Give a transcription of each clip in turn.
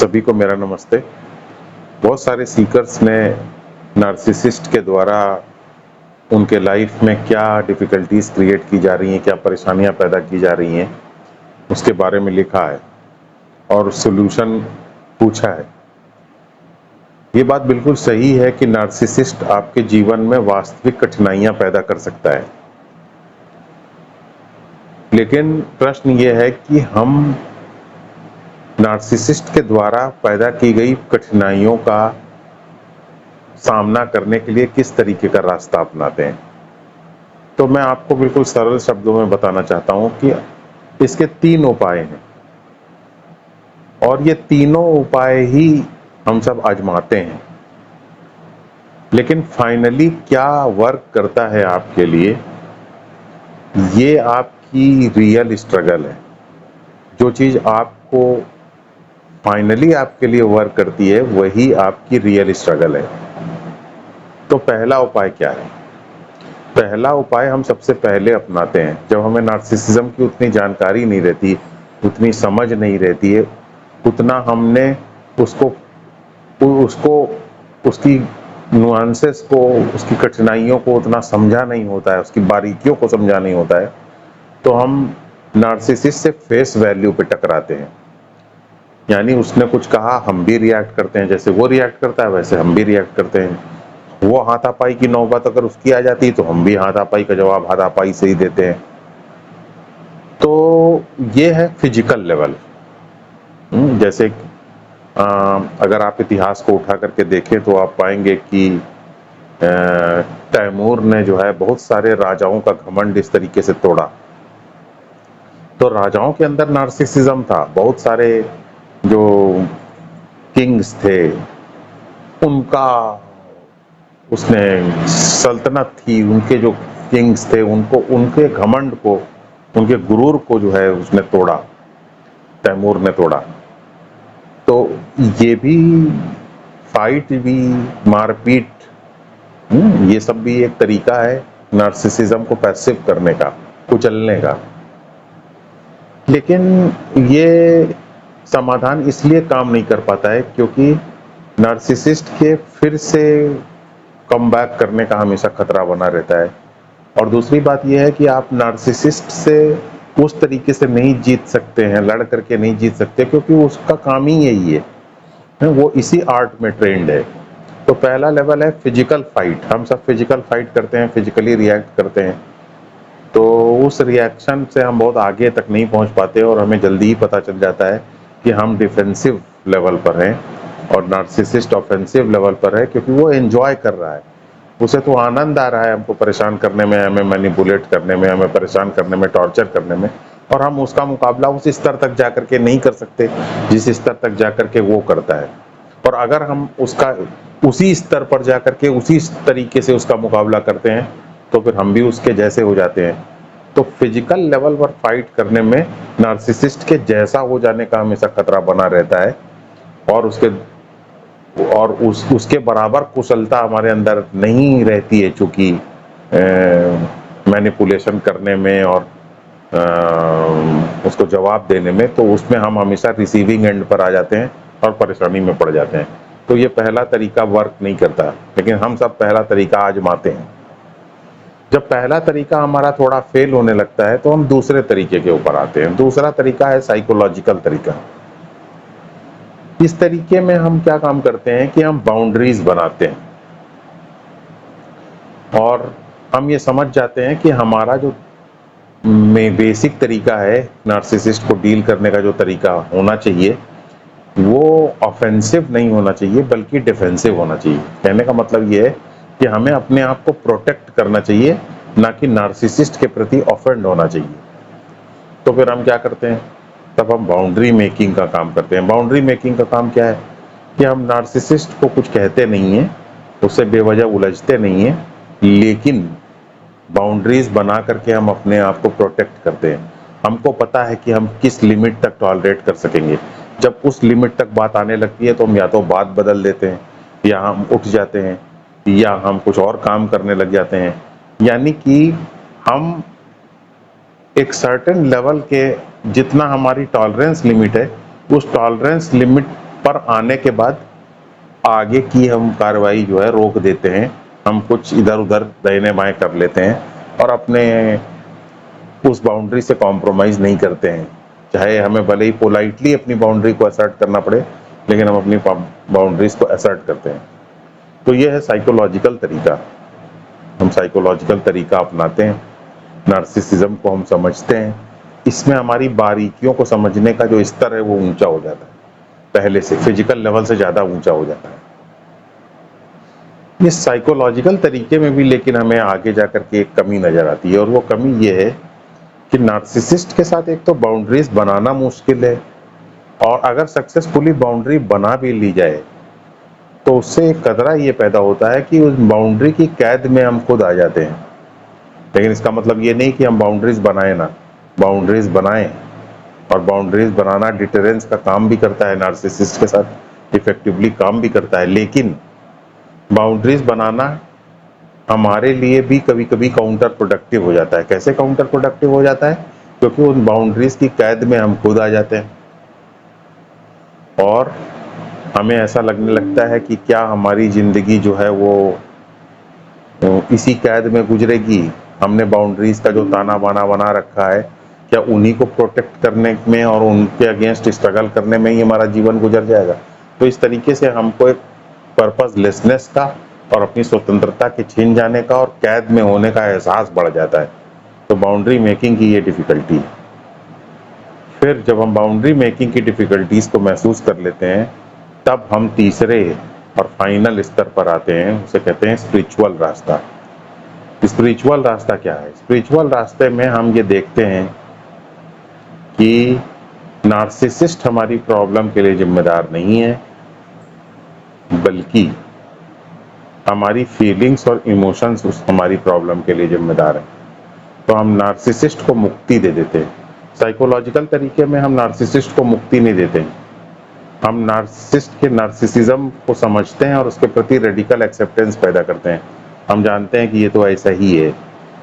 सभी को मेरा नमस्ते। बहुत सारे सीकर्स ने नार्सिसिस्ट के द्वारा उनके लाइफ में क्या डिफ़िकल्टीज़ क्रिएट की जा रही हैं, क्या परेशानियाँ पैदा की जा रही हैं, उसके बारे में लिखा है और सॉल्यूशन पूछा है। ये बात बिल्कुल सही है कि नार्सिसिस्ट आपके जीवन में वास्तविक कठिनाइयाँ पैदा कर सकता है। लेकिन प्रश्न ये है कि हम नार्सिसिस्ट के द्वारा पैदा की गई कठिनाइयों का सामना करने के लिए किस तरीके का रास्ता अपनाते हैं। तो मैं आपको बिल्कुल सरल शब्दों में बताना चाहता हूँ कि इसके 3 उपाय हैं और ये तीनों उपाय ही हम सब आजमाते हैं। लेकिन फाइनली क्या वर्क करता है आपके लिए, ये आपकी रियल स्ट्रगल है। जो चीज़ आपको फाइनली आपके लिए वर्क करती है, वही आपकी रियल स्ट्रगल है। तो पहला उपाय क्या है? पहला उपाय हम सबसे पहले अपनाते हैं जब हमें नार्सिसिज्म की उतनी जानकारी नहीं रहती, उतनी समझ नहीं रहती है, उतना हमने उसको उसकी नुआंसेस को, उसकी कठिनाइयों को उतना समझा नहीं होता है, उसकी बारीकियों को समझा नहीं होता है, तो हम नार्सिसिस्ट से फेस वैल्यू पे टकराते हैं। यानी उसने कुछ कहा, हम भी रिएक्ट करते हैं, जैसे वो रिएक्ट करता है वैसे हम भी रिएक्ट करते हैं। वो हाथापाई की नौबत अगर उसकी आ जाती है तो हम भी हाथापाई का जवाब हाथापाई से ही देते हैं। तो ये है फिजिकल लेवल। जैसे अगर आप इतिहास को उठा करके देखें तो आप पाएंगे कि तैमूर ने जो है बहुत सारे राजाओं का घमंड इस तरीके से तोड़ा। तो राजाओं के अंदर नार्सिसिज्म था। बहुत सारे जो किंग्स थे उनका, उसने सल्तनत थी, उनके जो किंग्स थे उनको, उनके घमंड को, उनके गुरूर को जो है उसने तोड़ा, तैमूर ने तोड़ा। तो ये भी फाइट भी, मारपीट, ये सब भी एक तरीका है नार्सिसिज्म को पैसिव करने का, कुचलने का। लेकिन ये समाधान इसलिए काम नहीं कर पाता है क्योंकि नार्सिसिस्ट के फिर से कम बैक करने का हमेशा खतरा बना रहता है। और दूसरी बात यह है कि आप नार्सिसिस्ट से उस तरीके से नहीं जीत सकते हैं, लड़ करके नहीं जीत सकते, क्योंकि उसका काम ही यही है, वो इसी आर्ट में ट्रेंड है। तो पहला लेवल है फिजिकल फाइट। हम सब फिजिकल फाइट करते हैं, फिजिकली रिएक्ट करते हैं। तो उस रिएक्शन से हम बहुत आगे तक नहीं पहुंच पाते और हमें जल्दी ही पता चल जाता है कि हम डिफेंसिव लेवल पर हैं और नार्सिसिस्ट ऑफेंसिव लेवल पर है, क्योंकि वो एंजॉय कर रहा है, उसे तो आनंद आ रहा है हमको परेशान करने में, हमें मैनिपुलेट करने में, हमें परेशान करने में, टॉर्चर करने में। और हम उसका मुकाबला उस स्तर तक जाकर के नहीं कर सकते जिस स्तर तक जाकर के वो करता है। और अगर हम उसका उसी स्तर पर जाकर के उसी तरीके से उसका मुकाबला करते हैं तो फिर हम भी उसके जैसे हो जाते हैं। तो फिजिकल लेवल पर फाइट करने में नार्सिसिस्ट के जैसा हो जाने का हमेशा खतरा बना रहता है और उसके बराबर कुशलता हमारे अंदर नहीं रहती है, चूंकि मैनिपुलेशन करने में और उसको जवाब देने में। तो उसमें हम हमेशा रिसीविंग एंड पर आ जाते हैं और परेशानी में पड़ जाते हैं। तो ये पहला तरीका वर्क नहीं करता, लेकिन हम सब पहला तरीका आजमाते हैं। जब पहला तरीका हमारा थोड़ा फेल होने लगता है तो हम दूसरे तरीके के ऊपर आते हैं। दूसरा तरीका है साइकोलॉजिकल तरीका। इस तरीके में हम क्या काम करते हैं कि हम बाउंड्रीज बनाते हैं और हम ये समझ जाते हैं कि हमारा जो बेसिक तरीका है नार्सिसिस्ट को डील करने का, जो तरीका होना चाहिए वो ऑफेंसिव नहीं होना चाहिए बल्कि डिफेंसिव होना चाहिए। कहने का मतलब ये है कि हमें अपने आप को प्रोटेक्ट करना चाहिए, ना कि नार्सिसिस्ट के प्रति ऑफेंड होना चाहिए। तो फिर हम क्या करते हैं, तब हम बाउंड्री मेकिंग का काम करते हैं। बाउंड्री मेकिंग का काम क्या है कि हम नार्सिसिस्ट को कुछ कहते नहीं हैं, उससे बेवजह उलझते नहीं हैं, लेकिन बाउंड्रीज बना करके हम अपने आप को प्रोटेक्ट करते हैं। हमको पता है कि हम किस लिमिट तक टॉलरेट कर सकेंगे। जब उस लिमिट तक बात आने लगती है तो हम या तो बात बदल देते हैं, या हम उठ जाते हैं, या हम कुछ और काम करने लग जाते हैं। यानी कि हम एक सर्टेन लेवल के, जितना हमारी टॉलरेंस लिमिट है, उस टॉलरेंस लिमिट पर आने के बाद आगे की हम कार्रवाई जो है रोक देते हैं, हम कुछ इधर-उधर दाहिने-बाएँ कर लेते हैं और अपने उस बाउंड्री से कॉम्प्रोमाइज़ नहीं करते हैं। चाहे हमें भले ही पोलाइटली अपनी बाउंड्री को असर्ट करना पड़े, लेकिन हम अपनी बाउंड्रीज़ को असर्ट करते हैं। तो ये है साइकोलॉजिकल तरीका। हम साइकोलॉजिकल तरीका अपनाते हैं, नार्सिसिज्म को हम समझते हैं, इसमें हमारी बारीकियों को समझने का जो स्तर है वो ऊंचा हो जाता है, पहले से फिजिकल लेवल से ज़्यादा ऊंचा हो जाता है। ये साइकोलॉजिकल तरीके में भी लेकिन हमें आगे जाकर के एक कमी नज़र आती है, और वो कमी ये है कि नार्सिसिस्ट के साथ एक तो बाउंड्रीज बनाना मुश्किल है, और अगर सक्सेसफुली बाउंड्री बना भी ली जाए तो उससे एक खतरा ये पैदा होता है कि उस बाउंड्री की कैद में हम खुद आ जाते हैं। लेकिन इसका मतलब ये नहीं कि हम बाउंड्रीज बनाए ना, बाउंड्रीज बनाएं, और बाउंड्रीज बनाना डिटरेंस का काम भी करता है, नार्सिसिस्ट के साथ इफेक्टिवली काम भी करता है। लेकिन बाउंड्रीज बनाना हमारे लिए भी कभी कभी काउंटर प्रोडक्टिव हो जाता है। कैसे काउंटर प्रोडक्टिव हो जाता है? क्योंकि उन बाउंड्रीज की कैद में हम खुद आ जाते हैं और हमें ऐसा लगने लगता है कि क्या हमारी जिंदगी जो है वो इसी कैद में गुजरेगी। हमने बाउंड्रीज का जो ताना बाना बना रखा है, क्या उन्हीं को प्रोटेक्ट करने में और उनके अगेंस्ट स्ट्रगल करने में ही हमारा जीवन गुजर जाएगा? तो इस तरीके से हमको एक पर्पसलेसनेस का और अपनी स्वतंत्रता के छीन जाने का और कैद में होने का एहसास बढ़ जाता है। तो बाउंड्री मेकिंग की ये डिफिकल्टी। फिर जब हम बाउंड्री मेकिंग की डिफिकल्टीज को महसूस कर लेते हैं, तब हम तीसरे और फाइनल स्तर पर आते हैं, उसे कहते हैं स्पिरिचुअल रास्ता। स्पिरिचुअल रास्ता क्या है? स्पिरिचुअल रास्ते में हम ये देखते हैं कि नार्सिसिस्ट हमारी प्रॉब्लम के लिए जिम्मेदार नहीं है, बल्कि हमारी फीलिंग्स और इमोशंस उस हमारी प्रॉब्लम के लिए जिम्मेदार है। तो हम नार्सिसिस्ट को मुक्ति दे देते हैं। साइकोलॉजिकल तरीके में हम नार्सिसिस्ट को मुक्ति नहीं देते हैं, हम नार्सिसिस्ट के नार्सिसिज्म को समझते हैं और उसके प्रति रेडिकल एक्सेप्टेंस पैदा करते हैं। हम जानते हैं कि ये तो ऐसा ही है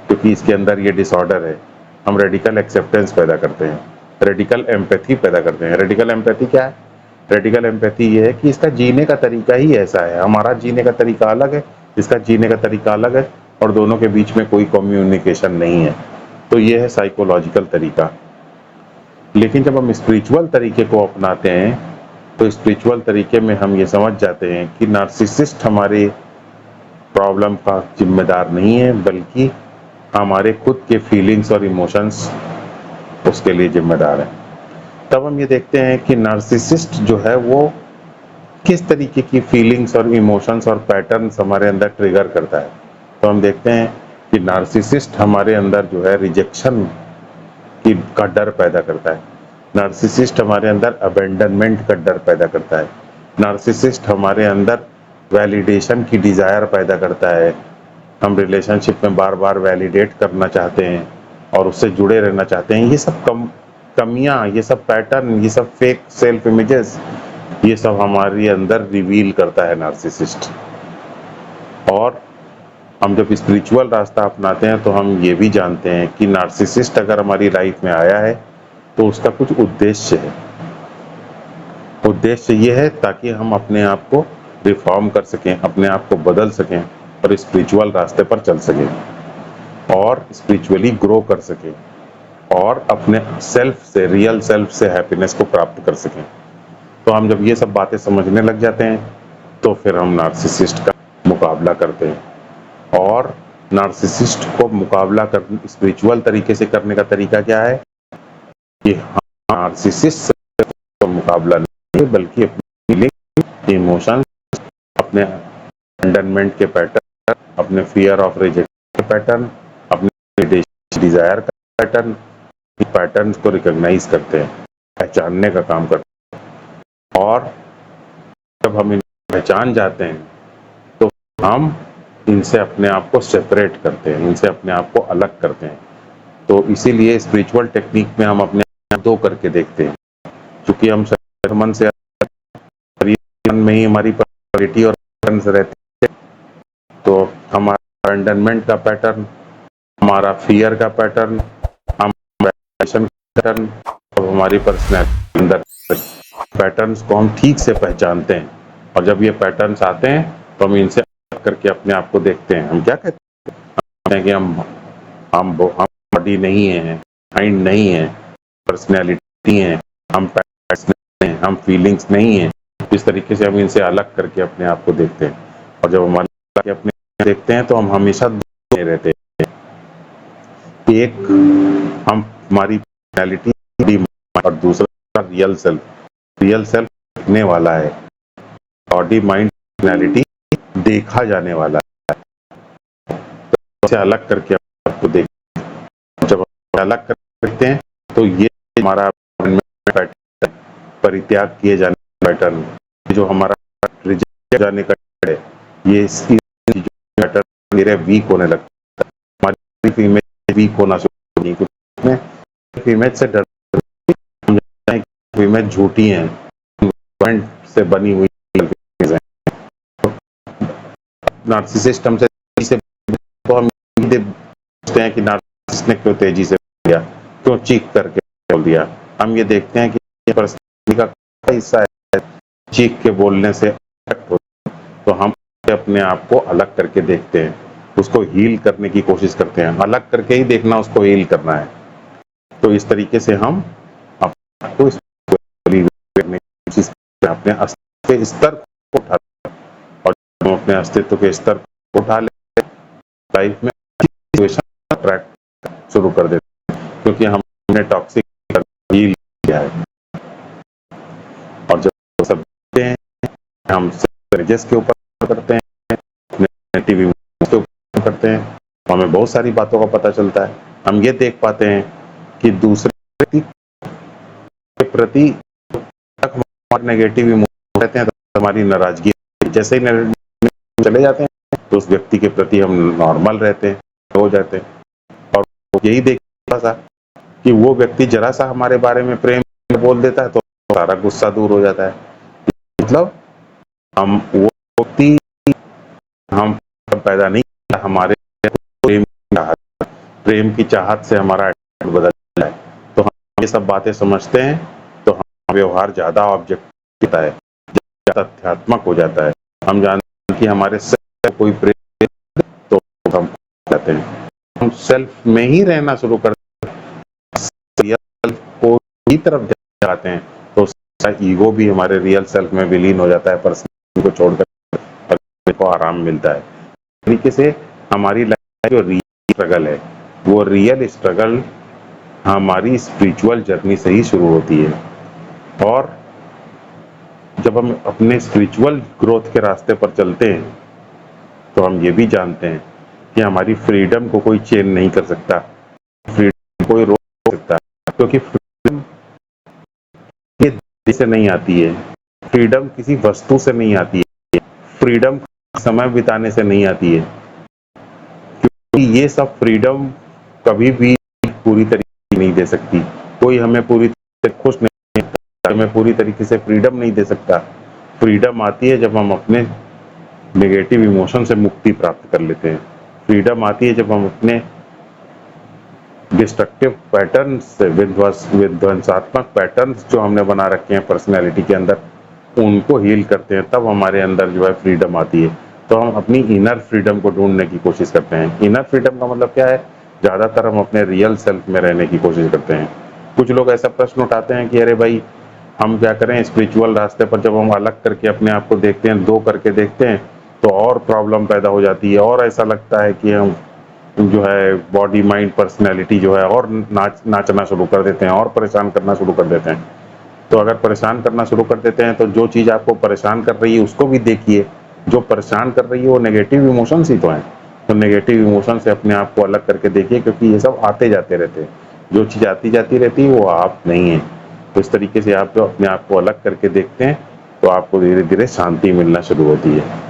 क्योंकि इसके अंदर ये डिसऑर्डर है। हम रेडिकल एक्सेप्टेंस पैदा करते हैं, रेडिकल एम्पैथी पैदा करते हैं। रेडिकल एम्पैथी क्या है? रेडिकल एम्पैथी ये है कि इसका जीने का तरीका ही ऐसा है, हमारा जीने का तरीका अलग है, इसका जीने का तरीका अलग है, और दोनों के बीच में कोई कम्युनिकेशन नहीं है। तो ये है साइकोलॉजिकल तरीका। लेकिन जब हम स्पिरिचुअल तरीके को अपनाते हैं, तो स्पिरिचुअल तरीके में हम ये समझ जाते हैं कि नार्सिसिस्ट हमारे प्रॉब्लम का जिम्मेदार नहीं है, बल्कि हमारे खुद के फीलिंग्स और इमोशंस उसके लिए जिम्मेदार हैं। तब हम ये देखते हैं कि नार्सिसिस्ट जो है वो किस तरीके की फीलिंग्स और इमोशंस और पैटर्न्स हमारे अंदर ट्रिगर करता है। तो हम देखते हैं कि नार्सिसिस्ट हमारे अंदर जो है रिजेक्शन का डर पैदा करता है, नार्सिसिस्ट हमारे अंदर अबेंडनमेंट का डर पैदा करता है, नार्सिसिस्ट हमारे अंदर वैलिडेशन की डिज़ायर पैदा करता है। हम रिलेशनशिप में बार बार वैलिडेट करना चाहते हैं और उससे जुड़े रहना चाहते हैं। ये सब कमियां, ये सब पैटर्न, ये सब फेक सेल्फ इमेजेस, ये सब हमारे अंदर रिवील करता है नार्सिसिस्ट। और हम जब स्पिरिचुअल रास्ता अपनाते हैं तो हम ये भी जानते हैं कि नार्सिसिस्ट अगर हमारी लाइफ में आया है तो उसका कुछ उद्देश्य है। उद्देश्य ये है ताकि हम अपने आप को रिफॉर्म कर सकें, अपने आप को बदल सकें और स्पिरिचुअल रास्ते पर चल सकें और स्पिरिचुअली ग्रो कर सकें और अपने सेल्फ से, रियल सेल्फ से हैप्पीनेस को प्राप्त कर सकें। तो हम जब ये सब बातें समझने लग जाते हैं तो फिर हम नार्सिसिस्ट का मुकाबला करते हैं। और नार्सिसिस्ट को मुकाबला कर स्पिरिचुअल तरीके से करने का तरीका क्या है कि नार्सिसिस्ट का मुकाबला नहीं बल्कि अपनी फीलिंग, इमोशन, अपने अबैंडनमेंट के पैटर्न, अपने फियर ऑफ रिजेक्शन के पैटर्न, अपने डिजायर का पैटर्न, पैटर्न्स को रिकॉग्नाइज करते हैं, पहचानने का काम करते हैं। और जब हम इन्हें पहचान जाते हैं तो हम इनसे अपने आप को सेपरेट करते हैं, इनसे अपने आप को अलग करते हैं। तो इसीलिए स्पिरिचुअल टेक्निक में हम अपने आप दो करके देखते हैं, क्योंकि हम मन से मन में ही हमारी पर्सनैलिटी और पैटर्न्स रहते हैं। तो हमारा अबैंडनमेंट का पैटर्न, हमारा फियर का पैटर्न, हम पैटर्न और हमारी पर्सनैलिटी अंदर पैटर्न्स को हम ठीक से पहचानते हैं, और जब ये पैटर्न्स आते हैं तो हम इनसे अलग करके अपने आप को देखते हैं। हम क्या कहते हैं कि हम बॉडी नहीं है, माइंड नहीं है, पर्सनैलिटी है, हम पैट्स नहीं हैं, हम फीलिंग्स नहीं हैं। इस तरीके से हम इनसे अलग करके अपने आप को देखते हैं, और जब हम अलग करके अपने आप को देखते हैं तो हम हमेशा दो में रहते हैं। एक हमारी पर्सनैलिटी और दूसरा रियल सेल्फ। रियल सेल्फ देखने वाला है, बॉडी माइंड पर्सनैलिटी देखा जाने वाला है। तो इसे अलग करके आपको देखते हैं। जब हम अलग करके देखते हैं तो ये हमारा पैटर्न, परित्याग किए जाने का पैटर्न, जो हमारा रिजेक्ट जाने का है, ये पैटर्न मेरे वीक होने लगता है। हमारी इमेज वीक होना शुरू होगी, क्योंकि इमेज से डरते हैं, हम जानते हैं कि इमेज झूठी है, से बनी हुई है। नार्सिसिस्ट हमसे तो हम पूछते हैं कि नार्सिसिस्ट ने क्यों तेजी से बोल दिया, क्यों चीख करके बोल दिया। हम ये देखते हैं कि ये पर्सनैलिटी का हिस्सा है, चीख के बोलने से तो हम अपने आप को अलग करके देखते हैं, उसको हील करने की कोशिश करते हैं। अलग करके ही देखना, उसको हील करना है। तो इस तरीके से हम अपने अस्तित्व स्तर को उठाते हैं, और हम अपने अस्तित्व के स्तर को उठा लेते हैं, लाइफ में ट्रैक शुरू कर देते हैं, क्योंकि हमने टॉक्सिक हील किया है। और जब सब देखते हैं, हम स्ट्रेस के ऊपर करते हैं, नेगेटिव इमोशंस के ऊपर करते हैं, तो हमें बहुत सारी बातों का पता चलता है। हम ये देख पाते हैं कि दूसरे व्यक्ति के प्रति हमारे नेगेटिव इमोशन रहते हैं, तो हमारी नाराजगी, जैसे ही चले जाते हैं तो उस व्यक्ति के प्रति हम नॉर्मल रहते हैं, हो जाते हैं। और यही देखा था कि वो व्यक्ति जरा सा हमारे बारे में प्रेम बोल देता है तो सारा गुस्सा दूर हो जाता है। मतलब हम वो व्यक्ति हम पैदा नहीं किया, हमारे प्रेम की चाहत से हमारा एटीट्यूड बदल जाता है। तो हम ये सब बातें समझते हैं तो हमारा व्यवहार ज्यादा ऑब्जेक्टिव होता है, ज्यादा तथ्यात्मक हो जाता है। हम जानते हैं कि हमारे सेल्फ कोई प्रेम तो हम जाते हैं, हम सेल्फ में ही रहना शुरू करते हैं, सेल्फ को ही तरफ जाते हैं, तो ईगो भी हमारे रियल सेल्फ में विलीन हो जाता है, पर्सनैलिटी को छोड़कर को आराम मिलता है। तरीके से हमारी लाइफ जो रियल स्ट्रगल है, वो रियल स्ट्रगल हमारी स्पिरिचुअल जर्नी से ही शुरू होती है। और जब हम अपने स्पिरिचुअल ग्रोथ के रास्ते पर चलते हैं तो हम ये भी जानते हैं कि हमारी फ्रीडम को कोई चेन नहीं कर सकता, फ्रीडम कोई रोक सकता, क्योंकि फ्रीडम से नहीं आती है, फ्रीडम किसी वस्तु से नहीं आती है, फ्रीडम समय बिताने से नहीं आती है, क्योंकि ये सब फ्रीडम कभी भी पूरी तरीके से नहीं दे सकती। कोई हमें पूरी तरह से खुश नहीं, हमें पूरी तरीके से फ्रीडम नहीं दे सकता। फ्रीडम आती है जब हम अपने नेगेटिव इमोशन से मुक्ति प्राप्त कर लेते हैं। फ्रीडम आती है जब हम अपने डिस्ट्रक्टिव पैटर्न से, विध्वंसात्मक पैटर्न्स जो हमने बना रखे हैं पर्सनैलिटी के अंदर, उनको हील करते हैं, तब हमारे अंदर जो है फ्रीडम आती है। तो हम अपनी इनर फ्रीडम को ढूंढने की कोशिश करते हैं। इनर फ्रीडम का मतलब क्या है? ज़्यादातर हम अपने रियल सेल्फ में रहने की कोशिश करते हैं। कुछ लोग ऐसा प्रश्न उठाते हैं कि अरे भाई हम क्या करें, स्पिरिचुअल रास्ते पर जब हम अलग करके अपने आप को देखते हैं, दो करके देखते हैं, तो और प्रॉब्लम पैदा हो जाती है, और ऐसा लगता है कि हम जो है बॉडी माइंड पर्सनैलिटी जो है और नाचना शुरू कर देते हैं और परेशान करना शुरू कर देते हैं। तो अगर परेशान करना शुरू कर देते हैं तो जो चीज़ आपको परेशान कर रही है उसको भी देखिए। जो परेशान कर रही है वो नेगेटिव इमोशंस ही तो हैं। तो नेगेटिव इमोशन से अपने आप को अलग करके देखिए, क्योंकि ये सब आते जाते रहते हैं। जो चीज़ आती जाती रहती है वो आप नहीं है। तो इस तरीके से आप जो अपने आप को अलग करके देखते हैं तो आपको धीरे धीरे शांति मिलना शुरू होती है।